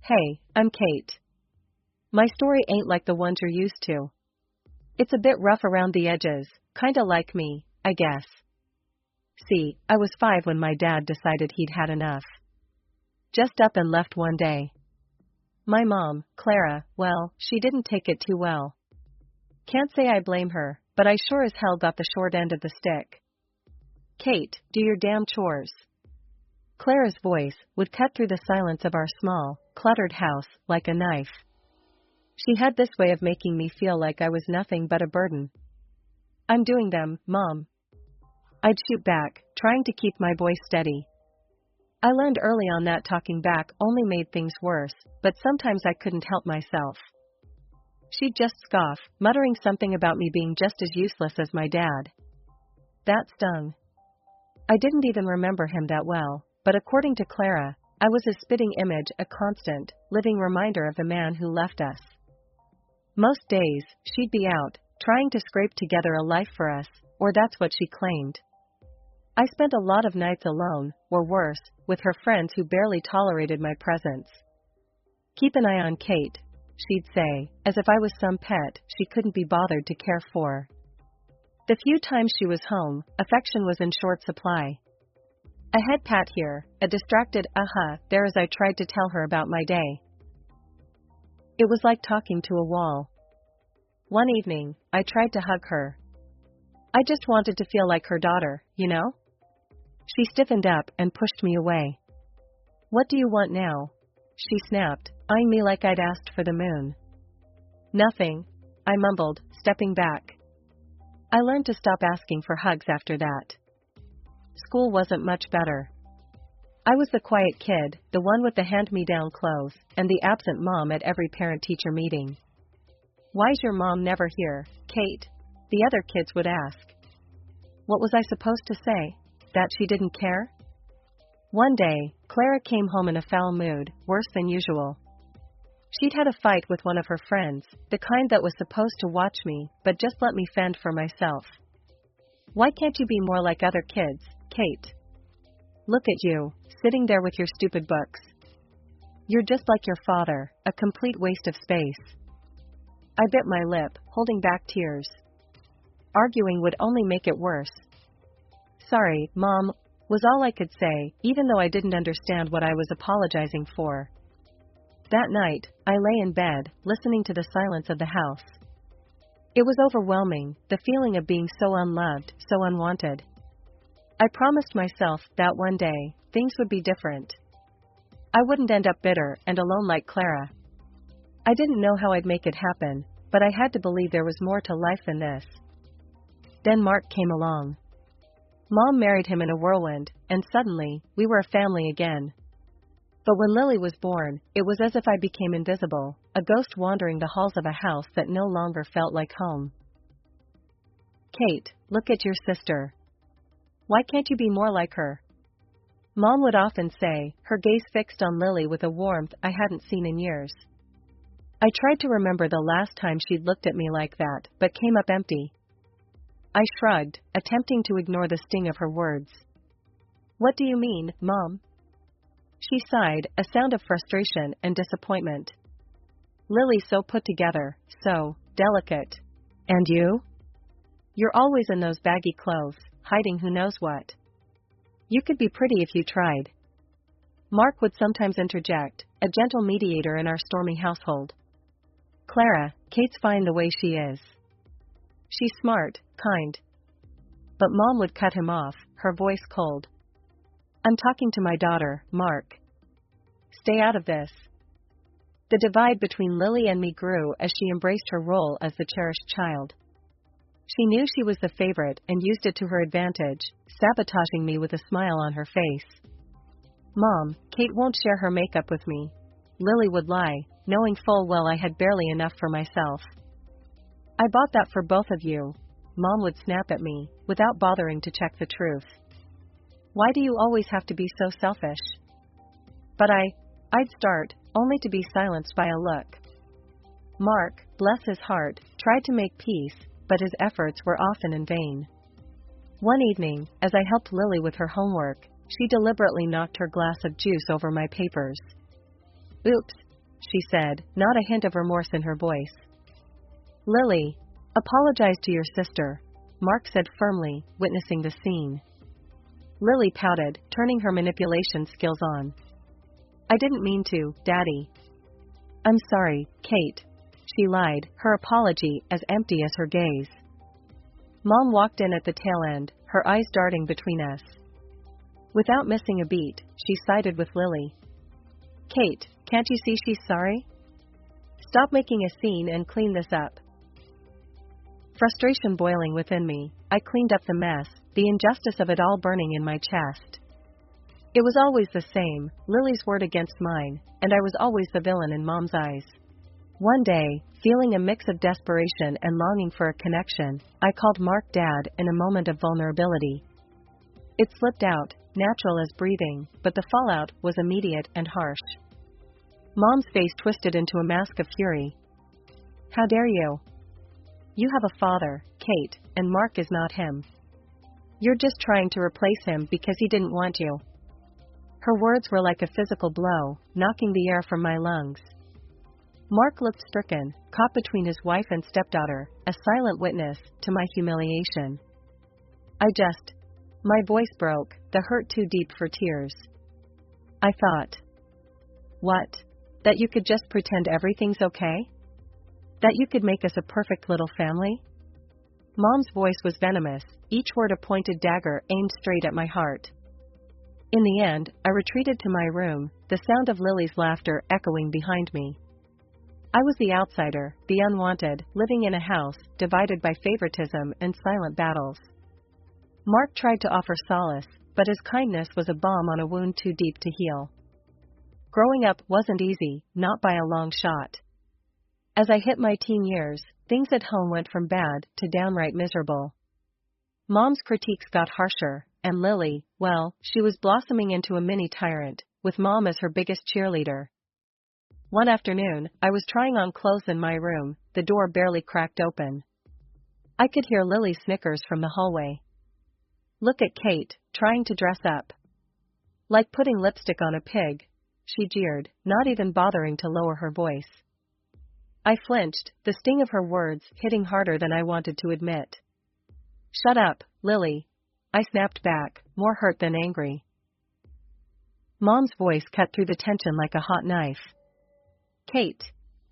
Hey, I'm Kate. My story ain't like the ones you're used to. It's a bit rough around the edges, kinda like me, I guess. See, I was 5 when my dad decided he'd had enough. Just up and left one day. My mom, Clara, well, she didn't take it too well. Can't say I blame her, but I sure as hell got the short end of the stick. Kate, do your damn chores. Clara's voice would cut through the silence of our small, cluttered house like a knife. She had this way of making me feel like I was nothing but a burden. I'm doing them, Mom. I'd shoot back, trying to keep my voice steady. I learned early on that talking back only made things worse, but sometimes I couldn't help myself. She'd just scoff, muttering something about me being just as useless as my dad. That stung. I didn't even remember him that well, but according to Clara, I was a spitting image, a constant, living reminder of the man who left us. Most days, she'd be out, trying to scrape together a life for us, or that's what she claimed. I spent a lot of nights alone, or worse, with her friends who barely tolerated my presence. Keep an eye on Kate, she'd say, as if I was some pet she couldn't be bothered to care for. The few times she was home, affection was in short supply. A head pat here, a distracted there as I tried to tell her about my day. It was like talking to a wall. One evening, I tried to hug her. I just wanted to feel like her daughter, you know? She stiffened up and pushed me away. What do you want now? She snapped, eyeing me like I'd asked for the moon. Nothing, I mumbled, stepping back. I learned to stop asking for hugs after that. School wasn't much better. I was the quiet kid, the one with the hand-me-down clothes, and the absent mom at every parent-teacher meeting. Why's your mom never here, Kate? The other kids would ask. What was I supposed to say? That she didn't care? One day, Clara came home in a foul mood, worse than usual. She'd had a fight with one of her friends, the kind that was supposed to watch me, but just let me fend for myself. Why can't you be more like other kids, Kate? Look at you, sitting there with your stupid books. You're just like your father, a complete waste of space. I bit my lip, holding back tears. Arguing would only make it worse. Sorry, Mom, was all I could say, even though I didn't understand what I was apologizing for. That night, I lay in bed, listening to the silence of the house. It was overwhelming, the feeling of being so unloved, so unwanted. I promised myself that one day, things would be different. I wouldn't end up bitter and alone like Clara. I didn't know how I'd make it happen, but I had to believe there was more to life than this. Then Mark came along. Mom married him in a whirlwind, and suddenly, we were a family again. But when Lily was born, it was as if I became invisible, a ghost wandering the halls of a house that no longer felt like home. Kate, look at your sister. Why can't you be more like her? Mom would often say, her gaze fixed on Lily with a warmth I hadn't seen in years. I tried to remember the last time she'd looked at me like that, but came up empty. I shrugged, attempting to ignore the sting of her words. What do you mean, Mom? She sighed, a sound of frustration and disappointment. Lily's so put together, so delicate. And you? You're always in those baggy clothes, hiding who knows what. You could be pretty if you tried. Mark would sometimes interject, a gentle mediator in our stormy household. Clara, Kate's fine the way she is. She's smart, kind. But Mom would cut him off, her voice cold. I'm talking to my daughter, Mark. Stay out of this. The divide between Lily and me grew as she embraced her role as the cherished child. She knew she was the favorite and used it to her advantage, sabotaging me with a smile on her face. Mom, Kate won't share her makeup with me. Lily would lie, knowing full well I had barely enough for myself. I bought that for both of you. Mom would snap at me, without bothering to check the truth. Why do you always have to be so selfish? But I'd start, only to be silenced by a look. Mark, bless his heart, tried to make peace, but his efforts were often in vain. One evening, as I helped Lily with her homework, she deliberately knocked her glass of juice over my papers. Oops, she said, not a hint of remorse in her voice. Lily, apologize to your sister, Mark said firmly, witnessing the scene. Lily pouted, turning her manipulation skills on. I didn't mean to, Daddy. I'm sorry, Kate. She lied, her apology as empty as her gaze. Mom walked in at the tail end, her eyes darting between us. Without missing a beat, she sided with Lily. Kate, can't you see she's sorry? Stop making a scene and clean this up. Frustration boiling within me, I cleaned up the mess, the injustice of it all burning in my chest. It was always the same, Lily's word against mine, and I was always the villain in Mom's eyes. One day, feeling a mix of desperation and longing for a connection, I called Mark Dad in a moment of vulnerability. It slipped out, natural as breathing, but the fallout was immediate and harsh. Mom's face twisted into a mask of fury. How dare you? You have a father, Kate, and Mark is not him. You're just trying to replace him because he didn't want you. Her words were like a physical blow, knocking the air from my lungs. Mark looked stricken, caught between his wife and stepdaughter, a silent witness to my humiliation. My voice broke, the hurt too deep for tears. I thought. What? That you could just pretend everything's okay? That you could make us a perfect little family? Mom's voice was venomous, each word a pointed dagger aimed straight at my heart. In the end, I retreated to my room, the sound of Lily's laughter echoing behind me. I was the outsider, the unwanted, living in a house divided by favoritism and silent battles. Mark tried to offer solace, but his kindness was a balm on a wound too deep to heal. Growing up wasn't easy, not by a long shot. As I hit my teen years, things at home went from bad to downright miserable. Mom's critiques got harsher, and Lily, well, she was blossoming into a mini tyrant, with Mom as her biggest cheerleader. One afternoon, I was trying on clothes in my room, the door barely cracked open. I could hear Lily snickers from the hallway. Look at Kate, trying to dress up. Like putting lipstick on a pig, she jeered, not even bothering to lower her voice. I flinched, the sting of her words hitting harder than I wanted to admit. Shut up, Lily, I snapped back, more hurt than angry. Mom's voice cut through the tension like a hot knife. Kate,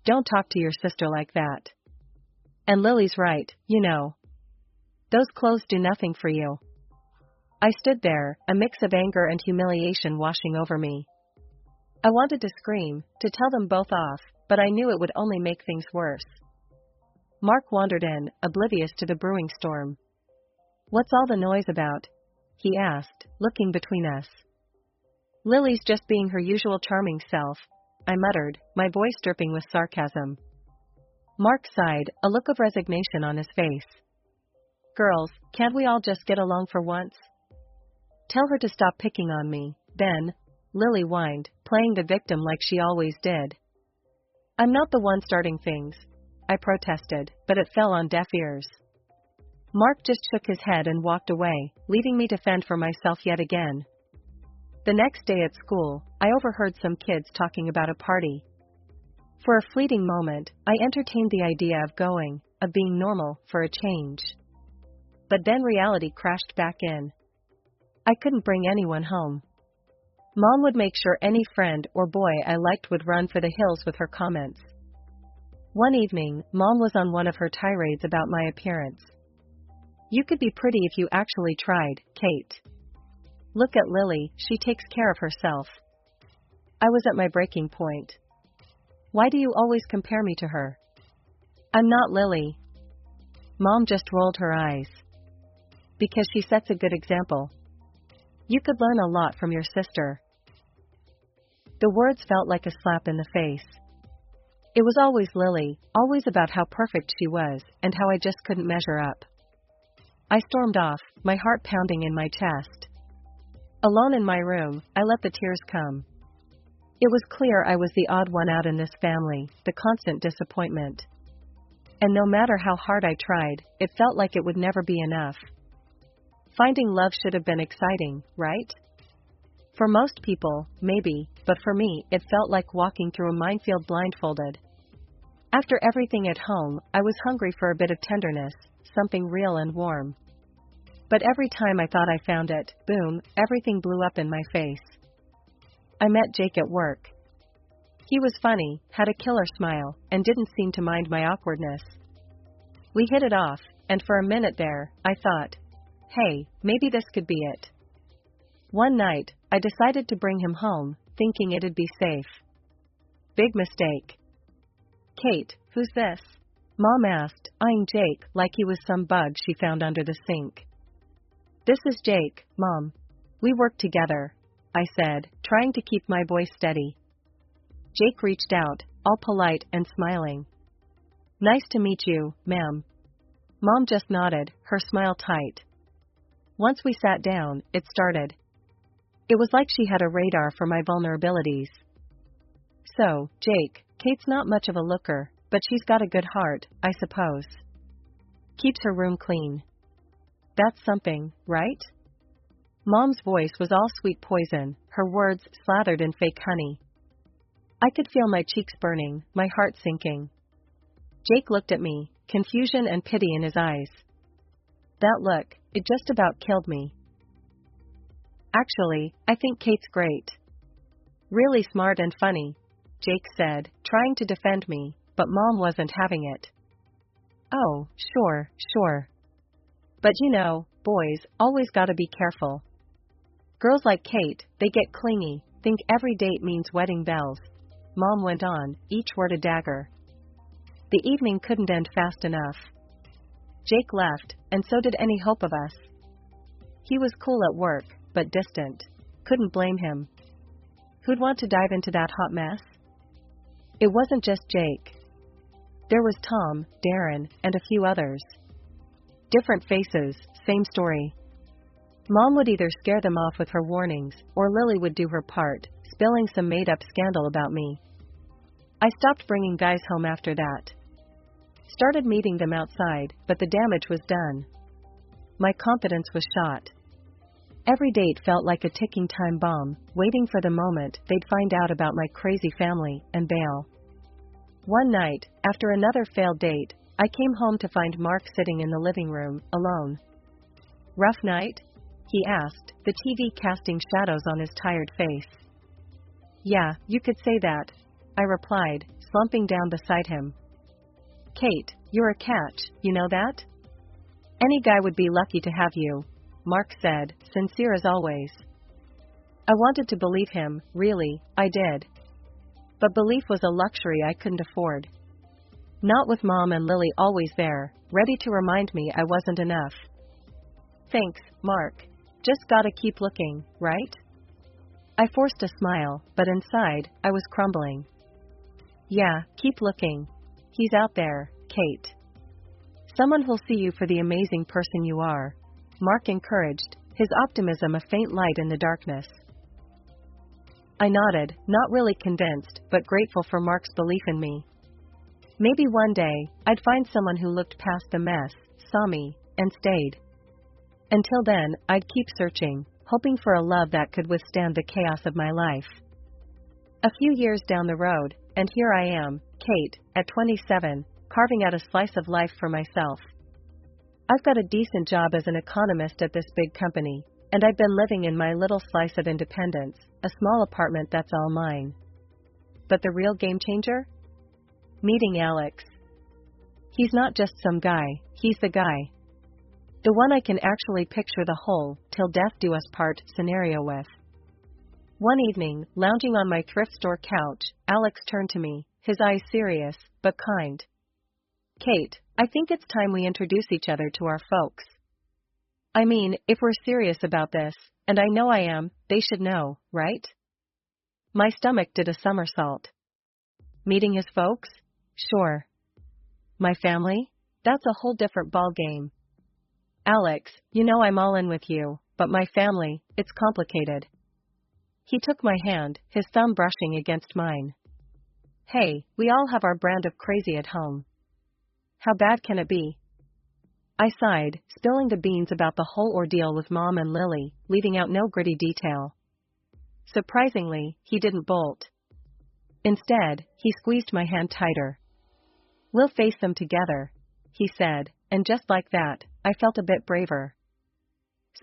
don't talk to your sister like that. And Lily's right, you know. Those clothes do nothing for you. I stood there, a mix of anger and humiliation washing over me. I wanted to scream, to tell them both off, but I knew it would only make things worse. Mark wandered in, oblivious to the brewing storm. What's all the noise about? He asked, looking between us. Lily's just being her usual charming self, I muttered, my voice dripping with sarcasm. Mark sighed, a look of resignation on his face. Girls, can't we all just get along for once? Tell her to stop picking on me, then, Lily whined, playing the victim like she always did. I'm not the one starting things, I protested, but it fell on deaf ears. Mark just shook his head and walked away, leaving me to fend for myself yet again. The next day at school, I overheard some kids talking about a party. For a fleeting moment, I entertained the idea of going, of being normal, for a change. But then reality crashed back in. I couldn't bring anyone home. Mom would make sure any friend or boy I liked would run for the hills with her comments. One evening, Mom was on one of her tirades about my appearance. You could be pretty if you actually tried, Kate. Look at Lily, she takes care of herself. I was at my breaking point. Why do you always compare me to her? I'm not Lily. Mom just rolled her eyes. Because she sets a good example. You could learn a lot from your sister. The words felt like a slap in the face. It was always Lily, always about how perfect she was, and how I just couldn't measure up. I stormed off, my heart pounding in my chest. Alone in my room, I let the tears come. It was clear I was the odd one out in this family, the constant disappointment. And no matter how hard I tried, it felt like it would never be enough. Finding love should have been exciting, right? For most people, maybe, but for me, it felt like walking through a minefield blindfolded. After everything at home, I was hungry for a bit of tenderness, something real and warm. But every time I thought I found it, boom, everything blew up in my face. I met Jake at work. He was funny, had a killer smile, and didn't seem to mind my awkwardness. We hit it off, and for a minute there, I thought, hey, maybe this could be it. One night, I decided to bring him home, thinking it'd be safe. Big mistake. Kate, who's this? Mom asked, eyeing Jake like he was some bug she found under the sink. This is Jake, Mom. We work together, I said, trying to keep my voice steady. Jake reached out, all polite and smiling. Nice to meet you, ma'am. Mom just nodded, her smile tight. Once we sat down, it started. It was like she had a radar for my vulnerabilities. So, Jake, Kate's not much of a looker, but she's got a good heart, I suppose. Keeps her room clean. That's something, right? Mom's voice was all sweet poison, her words slathered in fake honey. I could feel my cheeks burning, my heart sinking. Jake looked at me, confusion and pity in his eyes. That look, it just about killed me. Actually, I think Kate's great. Really smart and funny, Jake said, trying to defend me, but Mom wasn't having it. Oh, sure. But you know, boys always gotta be careful. Girls like Kate, they get clingy, think every date means wedding bells. Mom went on, each word a dagger. The evening couldn't end fast enough. Jake left, and so did any hope of us. He was cool at work, but distant. Couldn't blame him. Who'd want to dive into that hot mess? It wasn't just Jake. There was Tom, Darren, and a few others. Different faces, same story. Mom would either scare them off with her warnings, or Lily would do her part, spilling some made-up scandal about me. I stopped bringing guys home after that. Started meeting them outside, but the damage was done. My confidence was shot. Every date felt like a ticking time bomb, waiting for the moment they'd find out about my crazy family and bail. One night, after another failed date, I came home to find Mark sitting in the living room, alone. Rough night? He asked, the TV casting shadows on his tired face. Yeah, you could say that, I replied, slumping down beside him. Kate, you're a catch, you know that? Any guy would be lucky to have you, Mark said, sincere as always. I wanted to believe him, really, I did. But belief was a luxury I couldn't afford. Not with Mom and Lily always there, ready to remind me I wasn't enough. Thanks, Mark. Just gotta keep looking, right? I forced a smile, but inside, I was crumbling. Yeah, keep looking. He's out there, Kate. Someone who'll see you for the amazing person you are, Mark encouraged, his optimism a faint light in the darkness. I nodded, not really convinced, but grateful for Mark's belief in me. Maybe one day, I'd find someone who looked past the mess, saw me, and stayed. Until then, I'd keep searching, hoping for a love that could withstand the chaos of my life. A few years down the road, and here I am, Kate, at 27, carving out a slice of life for myself. I've got a decent job as an economist at this big company, and I've been living in my little slice of independence, a small apartment that's all mine. But the real game changer? Meeting Alex. He's not just some guy, he's the guy. The one I can actually picture the whole, till death do us part, scenario with. One evening, lounging on my thrift store couch, Alex turned to me, his eyes serious, but kind. Kate, I think it's time we introduce each other to our folks. I mean, if we're serious about this, and I know I am, they should know, right? My stomach did a somersault. Meeting his folks? Sure. My family? That's a whole different ballgame. Alex, you know I'm all in with you, but my family, it's complicated. He took my hand, his thumb brushing against mine. Hey, we all have our brand of crazy at home. How bad can it be? I sighed, spilling the beans about the whole ordeal with Mom and Lily, leaving out no gritty detail. Surprisingly, he didn't bolt. Instead, he squeezed my hand tighter. "We'll face them together," he said, and just like that, I felt a bit braver.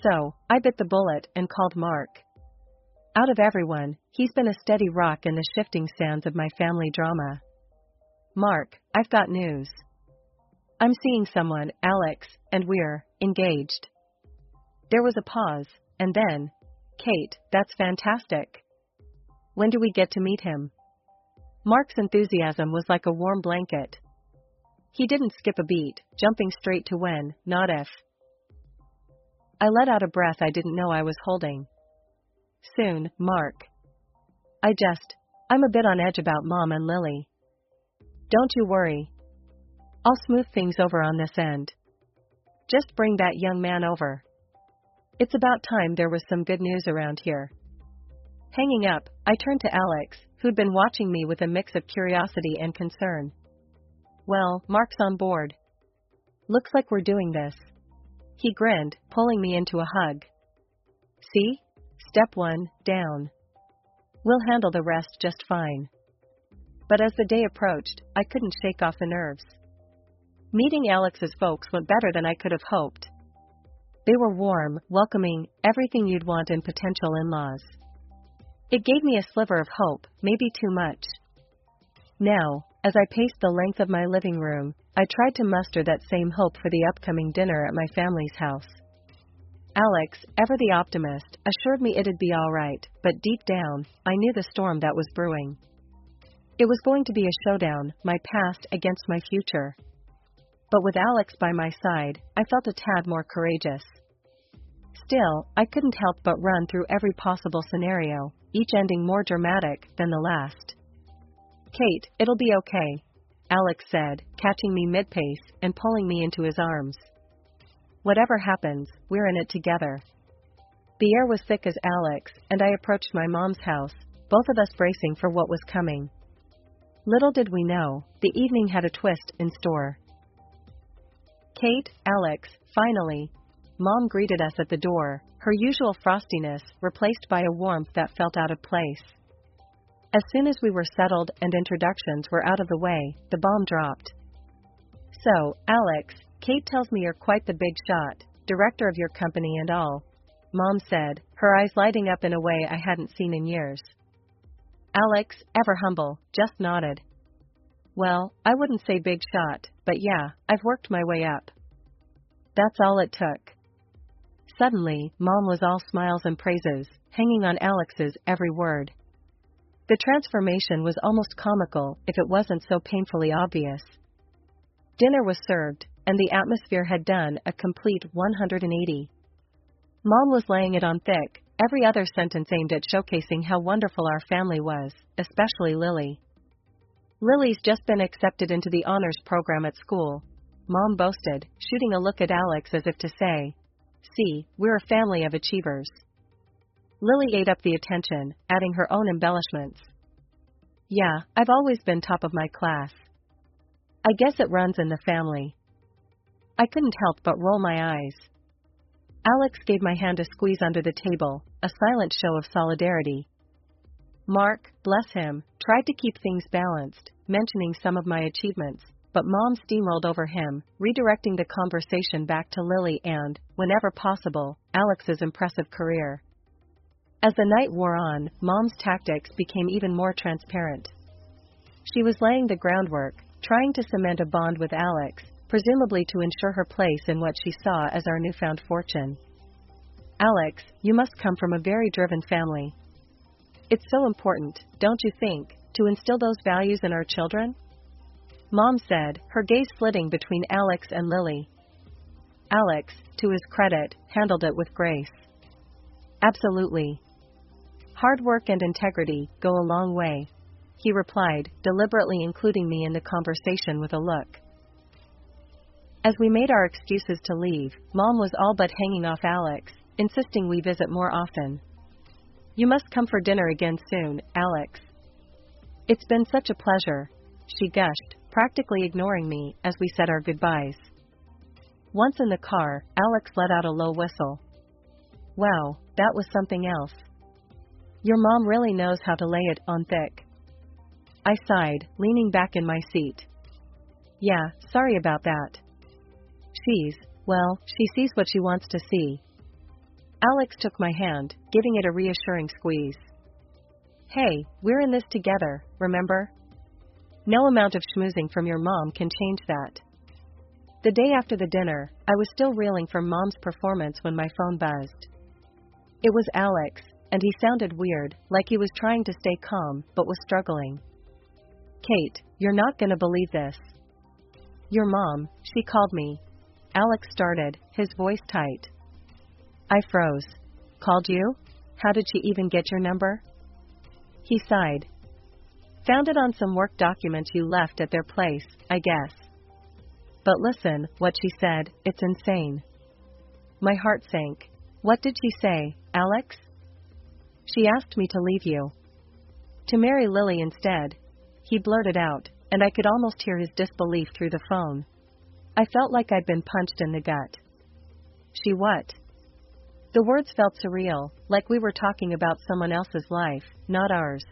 So, I bit the bullet and called Mark. Out of everyone, he's been a steady rock in the shifting sands of my family drama. "Mark, I've got news. I'm seeing someone, Alex, and we're engaged." There was a pause, and then, "Kate, that's fantastic. When do we get to meet him?" Mark's enthusiasm was like a warm blanket. He didn't skip a beat, jumping straight to when, not if. I let out a breath I didn't know I was holding. "Soon, Mark. I'm a bit on edge about Mom and Lily." "Don't you worry. I'll smooth things over on this end. Just bring that young man over. It's about time there was some good news around here." Hanging up, I turned to Alex, who'd been watching me with a mix of curiosity and concern. "Well, Mark's on board. Looks like we're doing this." He grinned, pulling me into a hug. "See? Step 1, down. We'll handle the rest just fine." But as the day approached, I couldn't shake off the nerves. Meeting Alex's folks went better than I could have hoped. They were warm, welcoming, everything you'd want in potential in-laws. It gave me a sliver of hope, maybe too much. Now, as I paced the length of my living room, I tried to muster that same hope for the upcoming dinner at my family's house. Alex, ever the optimist, assured me it'd be all right, but deep down, I knew the storm that was brewing. It was going to be a showdown, my past against my future. But with Alex by my side, I felt a tad more courageous. Still, I couldn't help but run through every possible scenario, each ending more dramatic than the last. "Kate, it'll be okay," Alex said, catching me mid-pace and pulling me into his arms. "Whatever happens, we're in it together." The air was thick as Alex, and I approached my mom's house, both of us bracing for what was coming. Little did we know, the evening had a twist in store. "Kate, Alex, finally," Mom greeted us at the door, her usual frostiness replaced by a warmth that felt out of place. As soon as we were settled and introductions were out of the way, the bomb dropped. "So, Alex, Kate tells me you're quite the big shot, director of your company and all," Mom said, her eyes lighting up in a way I hadn't seen in years. Alex, ever humble, just nodded. "Well, I wouldn't say big shot, but yeah, I've worked my way up." That's all it took. Suddenly, Mom was all smiles and praises, hanging on Alex's every word. The transformation was almost comical if it wasn't so painfully obvious. Dinner was served, and the atmosphere had done a complete 180. Mom was laying it on thick, every other sentence aimed at showcasing how wonderful our family was, especially Lily. "Lily's just been accepted into the honors program at school," Mom boasted, shooting a look at Alex as if to say, "See, we're a family of achievers." Lily ate up the attention, adding her own embellishments. "Yeah, I've always been top of my class. I guess it runs in the family." I couldn't help but roll my eyes. Alex gave my hand a squeeze under the table, a silent show of solidarity. Mark, bless him, tried to keep things balanced, mentioning some of my achievements, but Mom steamrolled over him, redirecting the conversation back to Lily and, whenever possible, Alex's impressive career. As the night wore on, Mom's tactics became even more transparent. She was laying the groundwork, trying to cement a bond with Alex, presumably to ensure her place in what she saw as our newfound fortune. "Alex, you must come from a very driven family. It's so important, don't you think, to instill those values in our children?" Mom said, her gaze flitting between Alex and Lily. Alex, to his credit, handled it with grace. "Absolutely. Hard work and integrity go a long way," he replied, deliberately including me in the conversation with a look. As we made our excuses to leave, Mom was all but hanging off Alex, insisting we visit more often. "You must come for dinner again soon, Alex. It's been such a pleasure," she gushed, practically ignoring me as we said our goodbyes. Once in the car, Alex let out a low whistle. Wow, that was something else. Your mom really knows how to lay it on thick. I sighed, leaning back in my seat. Yeah, sorry about that. She sees what she wants to see. Alex took my hand, giving it a reassuring squeeze. Hey, we're in this together, remember? No amount of schmoozing from your mom can change that. The day after the dinner, I was still reeling from Mom's performance when my phone buzzed. It was Alex, and he sounded weird, like he was trying to stay calm, but was struggling. Kate, you're not gonna believe this. Your mom, she called me. Alex started, his voice tight. I froze. Called you? How did she even get your number? He sighed. Found it on some work documents you left at their place, I guess. But listen, what she said, it's insane. My heart sank. What did she say, Alex? She asked me to leave you. To marry Lily instead. He blurted out, and I could almost hear his disbelief through the phone. I felt like I'd been punched in the gut. She what? The words felt surreal, like we were talking about someone else's life, not ours.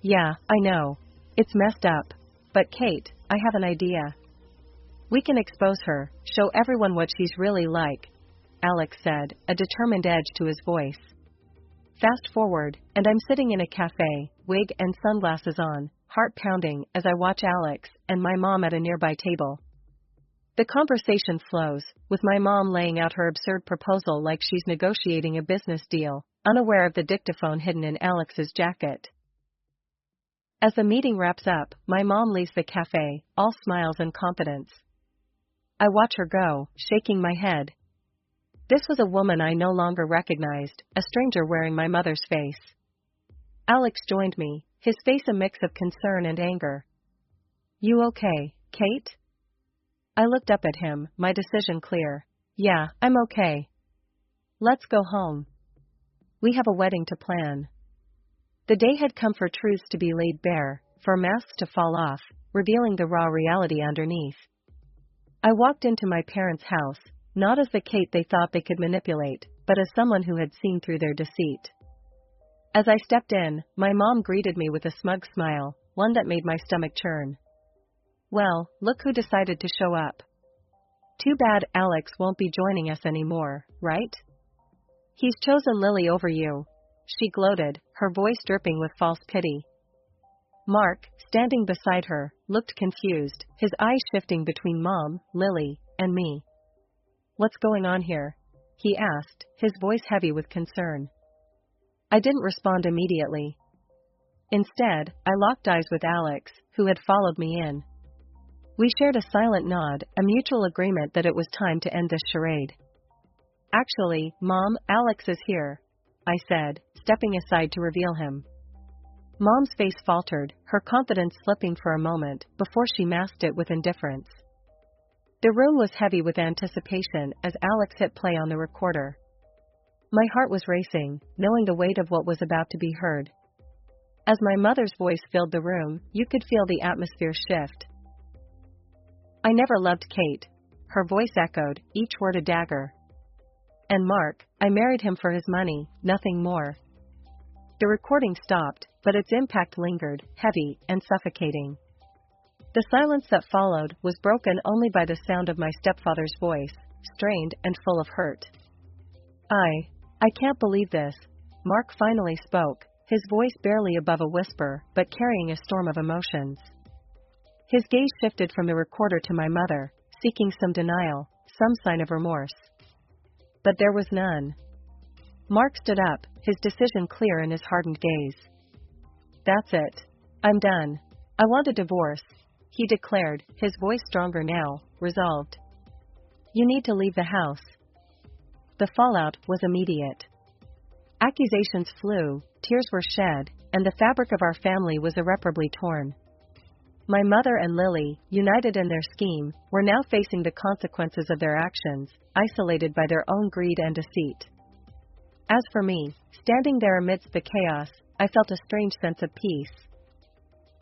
Yeah, I know. It's messed up. But Kate, I have an idea. We can expose her, show everyone what she's really like, Alex said, a determined edge to his voice. Fast forward, and I'm sitting in a cafe, wig and sunglasses on, heart pounding as I watch Alex and my mom at a nearby table. The conversation flows, with my mom laying out her absurd proposal like she's negotiating a business deal, unaware of the dictaphone hidden in Alex's jacket. As the meeting wraps up, my mom leaves the cafe, all smiles and confidence. I watch her go, shaking my head. This was a woman I no longer recognized, a stranger wearing my mother's face. Alex joined me, his face a mix of concern and anger. You okay, Kate? I looked up at him, my decision clear. Yeah, I'm okay. Let's go home. We have a wedding to plan. The day had come for truths to be laid bare, for masks to fall off, revealing the raw reality underneath. I walked into my parents' house, not as the Kate they thought they could manipulate, but as someone who had seen through their deceit. As I stepped in, my mom greeted me with a smug smile, one that made my stomach churn. Well, look who decided to show up. Too bad Alex won't be joining us anymore, right? He's chosen Lily over you. She gloated, her voice dripping with false pity. Mark, standing beside her, looked confused, his eyes shifting between Mom, Lily, and me. What's going on here? He asked, his voice heavy with concern. I didn't respond immediately. Instead, I locked eyes with Alex, who had followed me in. We shared a silent nod, a mutual agreement that it was time to end this charade. Actually, Mom, Alex is here, I said, stepping aside to reveal him. Mom's face faltered, her confidence slipping for a moment, before she masked it with indifference. The room was heavy with anticipation as Alex hit play on the recorder. My heart was racing, knowing the weight of what was about to be heard. As my mother's voice filled the room, you could feel the atmosphere shift. I never loved Kate. Her voice echoed, each word a dagger. And Mark, I married him for his money, nothing more. The recording stopped, but its impact lingered, heavy and suffocating. The silence that followed was broken only by the sound of my stepfather's voice, strained and full of hurt. I can't believe this. Mark finally spoke, his voice barely above a whisper, but carrying a storm of emotions. His gaze shifted from the recorder to my mother, seeking some denial, some sign of remorse. But there was none. Mark stood up, his decision clear in his hardened gaze. That's it. I'm done. I want a divorce, he declared, his voice stronger now, resolved. You need to leave the house. The fallout was immediate. Accusations flew, tears were shed, and the fabric of our family was irreparably torn. My mother and Lily, united in their scheme, were now facing the consequences of their actions, isolated by their own greed and deceit. As for me, standing there amidst the chaos, I felt a strange sense of peace.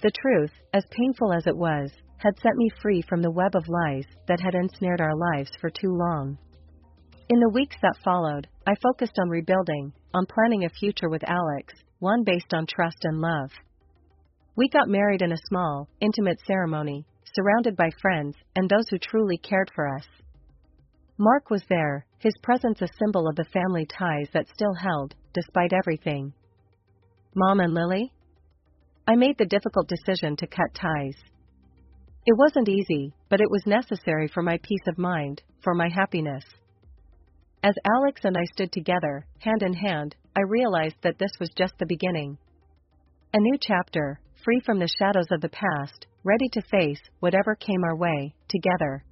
The truth, as painful as it was, had set me free from the web of lies that had ensnared our lives for too long. In the weeks that followed, I focused on rebuilding, on planning a future with Alex, one based on trust and love. We got married in a small, intimate ceremony, surrounded by friends and those who truly cared for us. Mark was there, his presence a symbol of the family ties that still held, despite everything. Mom and Lily? I made the difficult decision to cut ties. It wasn't easy, but it was necessary for my peace of mind, for my happiness. As Alex and I stood together, hand in hand, I realized that this was just the beginning. A new chapter, free from the shadows of the past, ready to face whatever came our way, together.